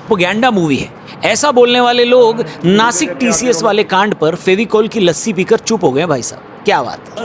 Propaganda movie है, ऐसा बोलने वाले लोग नासिक टीसीएस वाले कांड पर फेविकॉल की लस्सी पीकर चुप हो गए भाई साहब। क्या बात है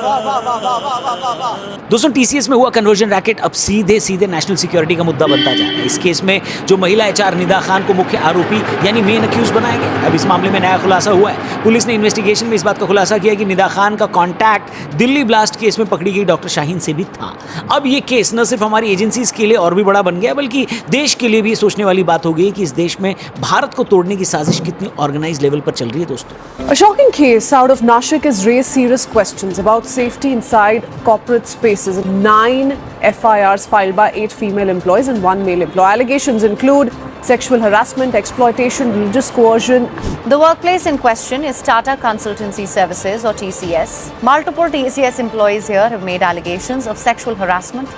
दोस्तों, टीसीएस में हुआ कन्वर्जन रैकेट अब सीधे सीधे नेशनल सिक्योरिटी का मुद्दा बनता जा रहा है। इस केस में जो महिला एचआर निदा खान को मुख्य आरोपी यानी मेन अक्यूज बनाया गया। अब इस मामले में नया खुलासा हुआ है। पुलिस ने इन्वेस्टिगेशन में इस बात का खुलासा किया कि निदा खान का कॉन्टैक्ट दिल्ली ब्लास्ट केस में पकड़ी गई डॉक्टर शाहीन से भी था। अब ये केस न सिर्फ हमारी एजेंसीज के लिए और भी बड़ा बन गया, बल्कि देश के लिए भी सोचने वाली बात हो गई कि इस देश में भारत को तोड़ने की साजिश कितनी ऑर्गेनाइज लेवल पर चल रही है दोस्तों। A shocking case out of Nashik has raised serious questions about safety inside corporate spaces. 9 FIRs filed by 8 female employees and 1 male employee. Allegations include sexual harassment, exploitation, religious coercion. The workplace in question is Tata Consultancy Services or TCS. Multiple TCS employees here have made allegations of sexual harassment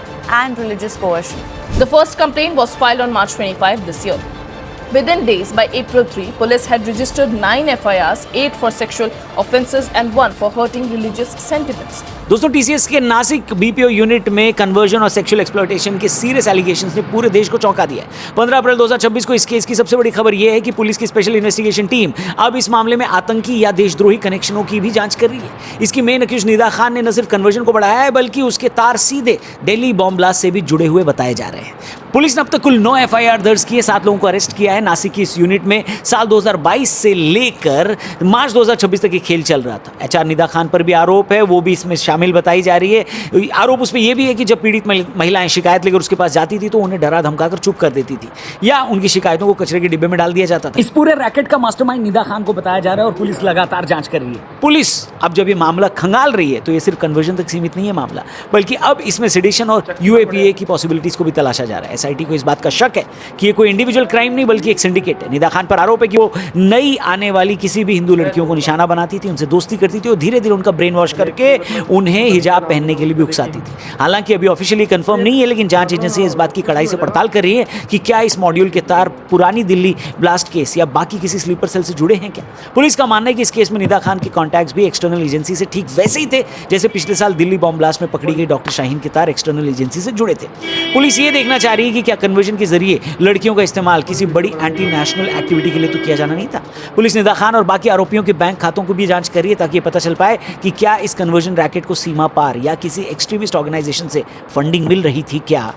and religious coercion. The first complaint was filed on March 25 this year. Within days, by April 3, police had registered 9 FIRs, 8 for sexual offences and 1 for hurting religious sentiments. दोस्तों, TCS के Nashik BPO unit में conversion और sexual exploitation के serious allegations ने पूरे देश को चौंका दिया है। 15 अप्रैल 2026 को इस केस की सबसे बड़ी खबर यह है कि पुलिस की स्पेशल इन्वेस्टिगेशन टीम अब इस मामले में आतंकी या देशद्रोही कनेक्शनों की भी जांच कर रही है। इसकी मेन अक्यूज निदा खान ने न सिर्फ कन्वर्जन को बढ़ाया है, बल्कि उसके तार सीधे दिल्ली बॉम्ब ब्लास्ट से भी जुड़े हुए बताए जा रहे हैं। पुलिस ने अब तक कुल 9 एफआईआर दर्ज किए, 7 लोगों को अरेस्ट किया है। नासिक की इस यूनिट में साल 2022 से लेकर मार्च 2026 तक ये खेल चल रहा था। एचआर निदा खान पर भी आरोप है, वो भी इसमें शामिल बताई जा रही है। आरोप उसमें यह भी है कि जब पीड़ित महिलाएं शिकायत लेकर उसके पास जाती थी तो उन्हें डरा धमकाकर चुप कर देती थी या उनकी शिकायतों को कचरे के डिब्बे में डाल दिया जाता था। इस पूरे रैकेट का मास्टरमाइंड निदा खान को बताया जा रहा है और पुलिस लगातार जांच कर रही है। पुलिस अब जब ये मामला खंगाल रही है तो ये सिर्फ कन्वर्जन तक सीमित नहीं है मामला, बल्कि अब इसमें सेडिशन और यूएपीए की पॉसिबिलिटीज को भी तलाशा जा रहा है। एसआईटी को इस बात का शक है कि ये कोई इंडिविजुअल क्राइम नहीं बल्कि एक सिंडिकेट है। निदा खान पर आरोप है कि वो नई आने वाली किसी भी हिंदू लड़कियों को निशाना बनाती थी, उनसे दोस्ती करती थी और धीरे धीरे उनका ब्रेन वॉश करके उन्हें हिजाब पहनने के लिए भी उकसाती थी। हालांकि अभी ऑफिशियली कंफर्म नहीं है, लेकिन जांच एजेंसी इस बात की कड़ाई से पड़ताल कर रही है कि क्या इस मॉड्यूल के तार पुरानी दिल्ली ब्लास्ट केस या बाकी किसी स्लीपर सेल से जुड़े हैं क्या। पुलिस का मानना है कि इस केस में निदा खान के कॉन्टैक्ट्स भी एक्सटर्नल एजेंसी से ठीक वैसे ही थे जैसे पिछले साल दिल्ली बॉम्ब ब्लास्ट में पकड़ी गई डॉक्टर शाहीन के तार एक्सटर्नल एजेंसी से जुड़े थे। पुलिस ये देखना चाह रही है कि क्या कन्वर्जन के जरिए लड़कियों का इस्तेमाल किसी बड़ी एंटी नेशनल एक्टिविटी के लिए तो किया जाना नहीं था। पुलिस निदा खान और बाकी आरोपियों के बैंक खातों को भी जांच कर रही है ताकि ये पता चल पाए कि क्या इस कन्वर्जन रैकेट को सीमा पार या किसी एक्सट्रीमिस्ट ऑर्गेनाइजेशन से फंडिंग मिल रही थी क्या।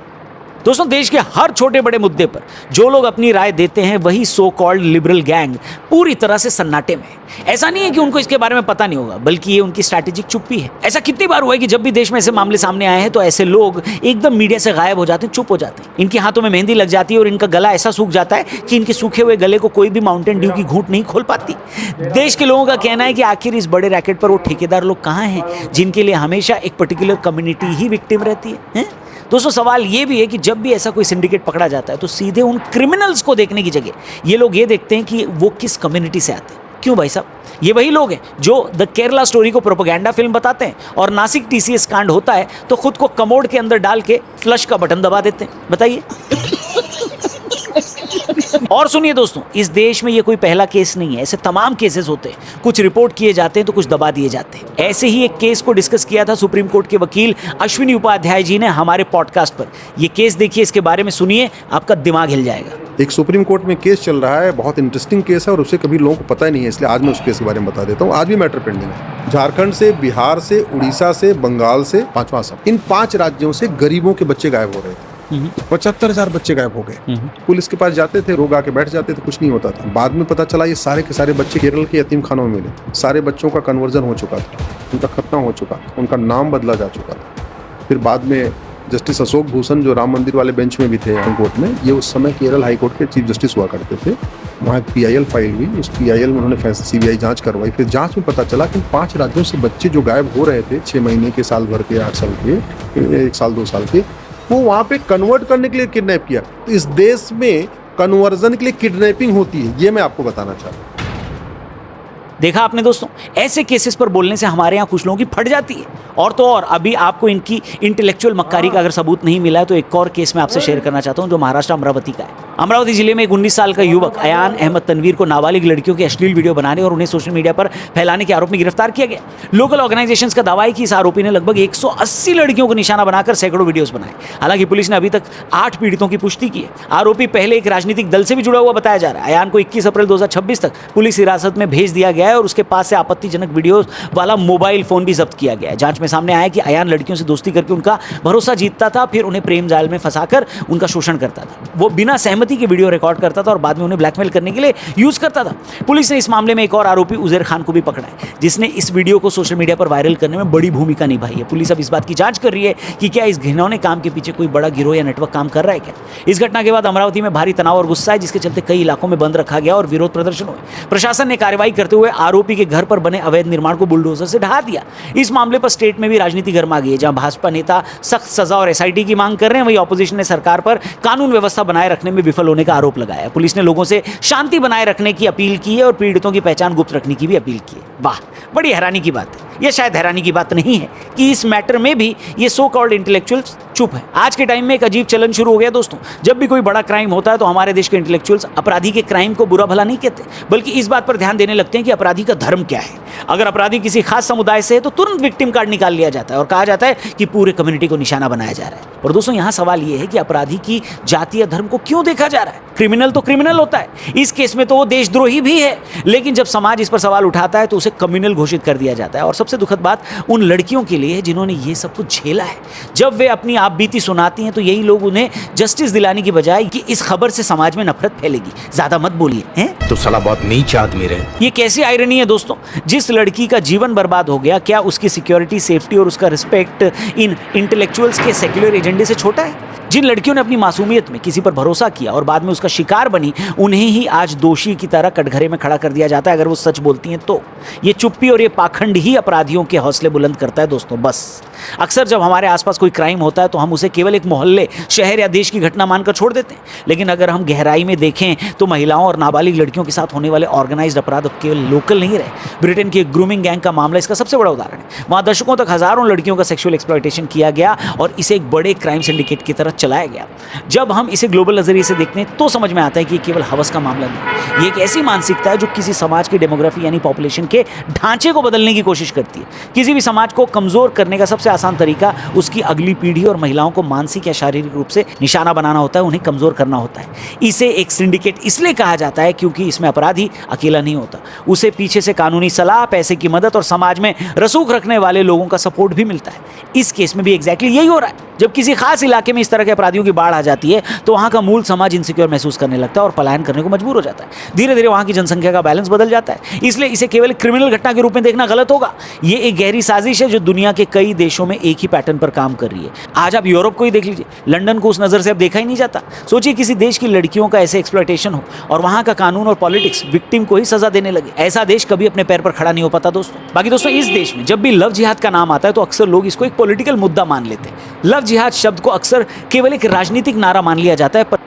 दोस्तों, देश के हर छोटे बड़े मुद्दे पर जो लोग अपनी राय देते हैं वही सो कॉल्ड लिबरल गैंग पूरी तरह से सन्नाटे में है। ऐसा नहीं है कि उनको इसके बारे में पता नहीं होगा, बल्कि ये उनकी स्ट्रैटेजिक चुप्पी है। ऐसा कितनी बार हुआ है कि जब भी देश में ऐसे मामले सामने आए हैं तो ऐसे लोग एकदम मीडिया से गायब हो जाते हैं, चुप हो जाते हैं। इनके हाथों में मेहंदी लग जाती है और इनका गला ऐसा सूख जाता है कि इनके सूखे हुए गले को कोई भी माउंटेन ड्यू की घूंट नहीं खोल पाती। देश के लोगों का कहना है कि आखिर इस बड़े रैकेट पर वो ठेकेदार लोग कहाँ हैं जिनके लिए हमेशा एक पर्टिकुलर कम्युनिटी ही विक्टिम रहती है। दोस्तों, सवाल ये भी है कि जब भी ऐसा कोई सिंडिकेट पकड़ा जाता है तो सीधे उन क्रिमिनल्स को देखने की जगह ये लोग ये देखते हैं कि वो किस कम्युनिटी से आते हैं। क्यों भाई साहब, ये वही लोग हैं जो द केरला स्टोरी को प्रोपेगेंडा फिल्म बताते हैं और नासिक टीसीएस कांड होता है तो खुद को कमोड के अंदर डाल के फ्लश का बटन दबा देते हैं। बताइए। और सुनिए दोस्तों, इस देश में ये कोई पहला केस नहीं है, ऐसे तमाम केसेस होते हैं। कुछ रिपोर्ट किए जाते हैं तो कुछ दबा दिए जाते हैं। ऐसे ही एक केस को डिस्कस किया था सुप्रीम कोर्ट के वकील अश्विनी उपाध्याय जी ने हमारे पॉडकास्ट पर। ये केस देखिए, इसके बारे में सुनिए, आपका दिमाग हिल जाएगा। एक सुप्रीम कोर्ट में केस चल रहा है, बहुत इंटरेस्टिंग केस है और उससे कभी लोगों को पता ही नहीं है, इसलिए आज मैं उस केस के बारे में बता देता हूँ। आज भी मैटर पेंडिंग है। झारखंड से, बिहार से, उड़ीसा से, बंगाल से, 5वां असम, इन 5 राज्यों से गरीबों के बच्चे गायब हो रहे थे। 75,000 बच्चे गायब हो गए। पुलिस के पास जाते थे, लोग आके बैठ जाते थे, कुछ नहीं होता था। बाद में पता चला ये सारे के सारे बच्चे केरल के यतीम खानों में मिले। सारे बच्चों का कन्वर्जन हो चुका था, उनका खतना हो चुका था, उनका नाम बदला जा चुका था। फिर बाद में जस्टिस अशोक भूषण जो राम मंदिर वाले बेंच में भी थे हाई कोर्ट में, ये उस समय केरल हाई कोर्ट के चीफ जस्टिस हुआ करते थे। वहाँ एक PIL फाइल हुई, उस PIL में उन्होंने CBI जांच करवाई। फिर जांच में पता चला कि 5 राज्यों से बच्चे जो गायब हो रहे थे 6 महीने के, साल भर के, 8 साल के, 1 साल 2 साल के, वो वहाँ पे कन्वर्ट करने के लिए किडनैप किया। तो इस देश में कन्वर्जन के लिए किडनैपिंग होती है, ये मैं आपको बताना चाहता हूँ। देखा आपने दोस्तों, ऐसे केसेस पर बोलने से हमारे यहाँ कुछ लोगों की फट जाती है। और तो और, अभी आपको इनकी इंटेलेक्चुअल मक्कारी का अगर सबूत नहीं मिला है तो एक और केस मैं आपसे शेयर करना चाहता हूँ जो महाराष्ट्र अमरावती का है। अमरावती जिले में एक 19 साल का युवक अयान अहमद तनवीर को नाबालिग लड़कियों की अश्लील वीडियो बनाने और उन्हें सोशल मीडिया पर फैलाने के आरोप में गिरफ्तार किया गया। लोकल ऑर्गेनाइजेशंस का दावा है कि इस आरोपी ने लगभग 180 लड़कियों को निशाना बनाकर सैकड़ों वीडियोस बनाए। हालांकि पुलिस ने अभी तक 8 पीड़ितों की पुष्टि की है। आरोपी पहले एक राजनीतिक दल से भी जुड़ा हुआ बताया जा रहा है। अयान को 21 अप्रैल 2026 तक पुलिस हिरासत में भेज दिया गया है और उसके पास से आपत्तिजनक वीडियो वाला मोबाइल फोन भी जब्त किया गया है। जांच में सामने आया कि अयान लड़कियों से दोस्ती करके उनका भरोसा जीतता था, फिर उन्हें प्रेम जाल में फंसाकर उनका शोषण करता था। वो बिना सहमति के वीडियो रिकॉर्ड करता था और बाद में उन्हें ब्लैकमेल करने के लिए यूज करता था। पुलिस ने इस मामले में एक और आरोपी उजैर खान को भी पकड़ा है, जिसने इस वीडियो को सोशल मीडिया पर वायरल करने में बड़ी भूमिका निभाई है। पुलिस अब इस बात की जांच कर रही है कि क्या इस घिनौने काम के पीछे कोई बड़ा गिरोह या नेटवर्क काम कर रहा है क्या। इस घटना के बाद अमरावती में भारी तनाव और गुस्सा है, जिसके चलते कई इलाकों में बंद रखा गया और विरोध प्रदर्शन हुए। प्रशासन ने कार्रवाई करते हुए आरोपी के घर पर बने अवैध निर्माण को बुलडोजर से ढहा दिया। इस मामले पर स्टेट में भी राजनीति गर्मा गई है। जहां भाजपा नेता सख्त सजा और एसआईटी की मांग कर रहे हैं, वहीं ऑपोजिशन ने सरकार पर कानून व्यवस्था बनाए रखने में विफल होने का आरोप लगाया। पुलिस ने लोगों से शांति बनाए रखने की अपील की है और पीड़ितों की पहचान गुप्त रखने की भी अपील की है। वाह, बड़ी हैरानी की बात है। यह शायद हैरानी की बात नहीं है कि इस मैटर में भी ये सो कॉल्ड इंटेलेक्चुअल्स चुप है। आज के टाइम में एक अजीब चलन शुरू हो गया दोस्तों। जब भी कोई बड़ा क्राइम होता है तो हमारे देश के इंटेलेक्चुअल्स अपराधी के क्राइम को बुरा भला नहीं कहते, बल्कि इस बात पर ध्यान देने लगते हैं कि अपराधी का धर्म क्या है। अगर अपराधी किसी खास समुदाय से है तो तुरंत विक्टिम कार्ड निकाल लिया जाता है और कहा जाता है कि पूरे कम्युनिटी को निशाना बनाया जा रहा है। और दोस्तों, यहाँ सवाल यह है कि अपराधी की जाति या धर्म को क्यों देखा जा रहा है। क्रिमिनल तो क्रिमिनल होता है, इस केस में तो वो देशद्रोही भी है, लेकिन जब समाज इस पर सवाल उठाता है तो उसे कम्युनल घोषित कर दिया जाता है। और सबसे दुखद बात उन लड़कियों के लिए है जिन्होंने ये सब कुछ झेला है। जब वे अपनी आपबीती सुनाती हैं तो यही लोग उन्हें जस्टिस दिलाने की बजाय कि इस खबर से समाज में नफरत फैलेगी, ज्यादा मत बोलिए, हैं? तो साला बहुत नीच आदमी रहे। ये कैसी आयरनी है दोस्तों। जिस लड़की का जीवन बर्बाद हो गया, क्या उसकी सिक्योरिटी, सेफ्टी और उसका रिस्पेक्ट इन इंटेलेक्चुअल्स के सेक्युलर एजेंडे से छोटा है। जिन लड़कियों ने अपनी मासूमियत में किसी पर भरोसा किया और बाद में उसका शिकार बनी, उन्हें ही आज दोषी की तरह कटघरे में खड़ा कर दिया जाता है अगर वो सच बोलती हैं तो। ये चुप्पी और ये पाखंड ही अपराधियों के हौसले बुलंद करता है दोस्तों। बस अक्सर जब हमारे आसपास कोई क्राइम होता है तो हम उसे केवल एक मोहल्ले, शहर या देश की घटना मानकर छोड़ देते हैं, लेकिन अगर हम गहराई में देखें तो महिलाओं और नाबालिग लड़कियों के साथ होने वाले ऑर्गेनाइज्ड अपराध अब केवल लोकल नहीं रहे। ब्रिटेन की एक ग्रूमिंग गैंग का मामला इसका सबसे बड़ा उदाहरण है। वहाँ दशकों तक हजारों लड़कियों का सेक्सुअल एक्सप्लॉयटेशन किया गया और इसे एक बड़े क्राइम सिंडिकेट की तरह चलाया गया। जब हम इसे ग्लोबल नजरिए से देखते हैं तो समझ में आता है कि ये केवल हवस का मामला नहीं, ये एक ऐसी मानसिकता है जो किसी समाज की डेमोग्राफी यानी पॉपुलेशन के ढांचे को बदलने की कोशिश करती है। किसी भी समाज को कमजोर करने का सबसे आसान तरीका उसकी अगली पीढ़ी और महिलाओं को मानसिक या शारीरिक रूप से निशाना बनाना होता है, उन्हें कमजोर करना होता है। इसे एक सिंडिकेट इसलिए कहा जाता है क्योंकि इसमें अपराधी अकेला नहीं होता, उसे पीछे से कानूनी सलाह, पैसे की मदद और समाज में रसूख रखने वाले लोगों का सपोर्ट भी मिलता है। इस केस में भी एग्जैक्टली यही हो रहा है। जब किसी खास इलाके में इस तरह के अपराधियों की बाढ़ आ जाती है तो वहाँ का मूल समाज इनसिक्योर महसूस करने लगता है और पलायन करने को मजबूर हो जाता है। धीरे धीरे वहाँ की जनसंख्या का बैलेंस बदल जाता है। इसलिए इसे केवल क्रिमिनल घटना के रूप में देखना गलत होगा। ये एक गहरी साजिश है जो दुनिया के कई देशों में एक ही पैटर्न पर काम कर रही है। आज आप यूरोप को ही देख लीजिए, लंदन को उस नज़र से अब देखा ही नहीं जाता। सोचिए किसी देश की लड़कियों का ऐसे एक्सप्लॉयटेशन हो और वहाँ का कानून और पॉलिटिक्स विक्टिम को ही सजा देने लगे। ऐसा देश कभी अपने पैर पर खड़ा नहीं हो पाता दोस्तों। बाकी दोस्तों, इस देश में जब भी लव जिहाद का नाम आता है तो अक्सर लोग इसको एक पॉलिटिकल मुद्दा मान लेते हैं। लव जिहाद शब्द को अक्सर केवल एक राजनीतिक नारा मान लिया जाता है, पर